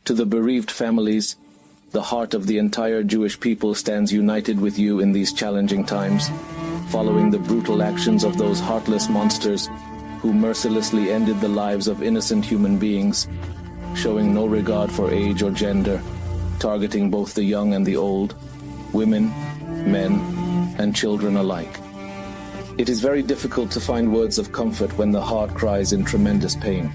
To the bereaved families, the heart of the entire Jewish people stands united with you in these challenging times, following the brutal actions of those heartless monsters who mercilessly ended the lives of innocent human beings, showing no regard for age or gender, targeting both the young and the old, women, men, and children alike. It is very difficult to find words of comfort when the heart cries in tremendous pain.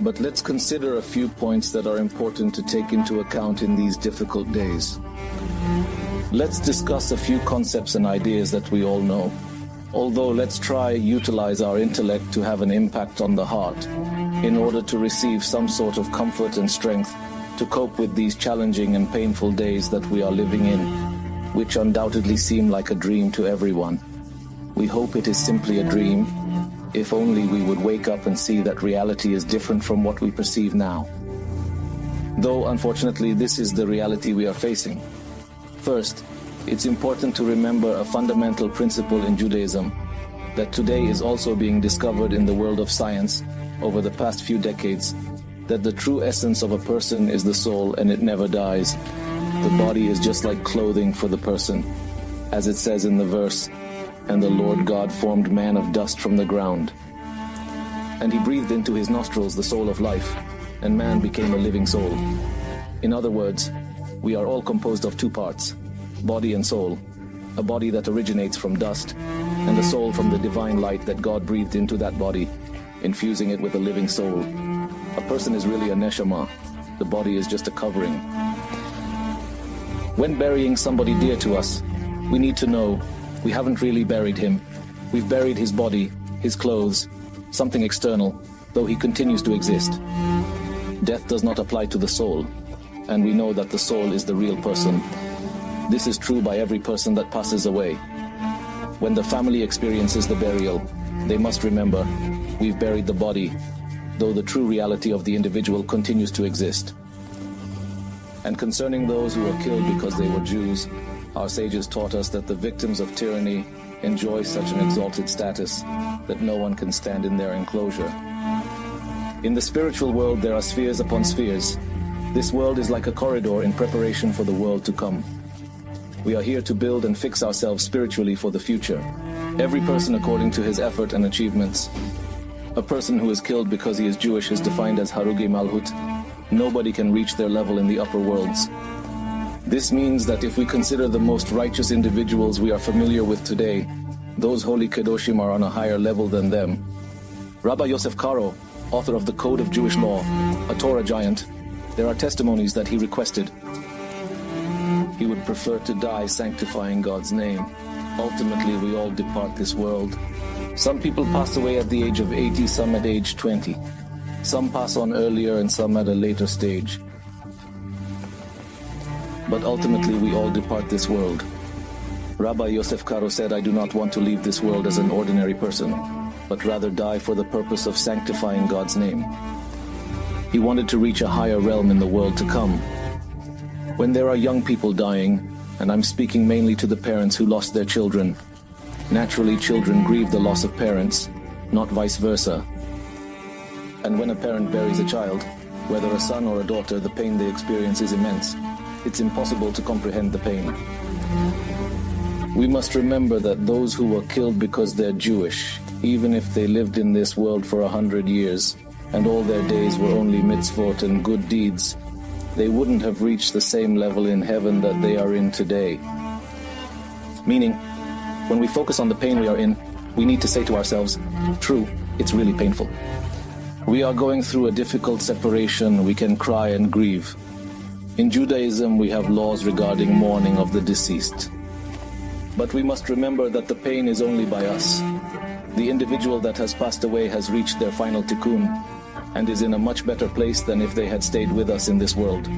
But let's consider a few points that are important to take into account in these difficult days. Let's discuss a few concepts and ideas that we all know. Although let's try utilize our intellect to have an impact on the heart, in order to receive some sort of comfort and strength to cope with these challenging and painful days that we are living in, which undoubtedly seem like a dream to everyone. We hope it is simply a dream, if only we would wake up and see that reality is different from what we perceive now. Though unfortunately this is the reality we are facing. First, it's important to remember a fundamental principle in Judaism, that today is also being discovered in the world of science over the past few decades, that the true essence of a person is the soul and it never dies. The body is just like clothing for the person, as it says in the verse, "And the Lord God formed man of dust from the ground. And he breathed into his nostrils the soul of life, and man became a living soul." In other words, we are all composed of two parts, body and soul, a body that originates from dust, and a soul from the divine light that God breathed into that body, infusing it with a living soul. A person is really a neshama, the body is just a covering. When burying somebody dear to us, we need to know we haven't really buried him. We've buried his body, his clothes, something external, though he continues to exist. Death does not apply to the soul, and we know that the soul is the real person. This is true by every person that passes away. When the family experiences the burial, they must remember, we've buried the body, though the true reality of the individual continues to exist. And concerning those who were killed because they were Jews, our sages taught us that the victims of tyranny enjoy such an exalted status that no one can stand in their enclosure. In the spiritual world there are spheres upon spheres. This world is like a corridor in preparation for the world to come. We are here to build and fix ourselves spiritually for the future, every person according to his effort and achievements. A person who is killed because he is Jewish is defined as Harugi Malhut. Nobody can reach their level in the upper worlds. This means that if we consider the most righteous individuals we are familiar with today, those holy Kedoshim are on a higher level than them. Rabbi Yosef Karo, author of the Code of Jewish Law, a Torah giant, there are testimonies that he requested. He would prefer to die sanctifying God's name. Ultimately, we all depart this world. Some people pass away at the age of 80, some at age 20. Some pass on earlier and some at a later stage. But ultimately we all depart this world. Rabbi Yosef Karo said, "I do not want to leave this world as an ordinary person, but rather die for the purpose of sanctifying God's name." He wanted to reach a higher realm in the world to come. When there are young people dying, and I'm speaking mainly to the parents who lost their children, naturally children grieve the loss of parents, not vice versa. And when a parent buries a child, whether a son or a daughter, the pain they experience is immense. It's impossible to comprehend the pain. We must remember that those who were killed because they're Jewish, even if they lived in this world for 100 years, and all their days were only mitzvot and good deeds, they wouldn't have reached the same level in heaven that they are in today. Meaning, when we focus on the pain we are in, we need to say to ourselves, true, it's really painful. We are going through a difficult separation, we can cry and grieve. In Judaism, we have laws regarding mourning of the deceased. But we must remember that the pain is only by us. The individual that has passed away has reached their final tikkun and is in a much better place than if they had stayed with us in this world.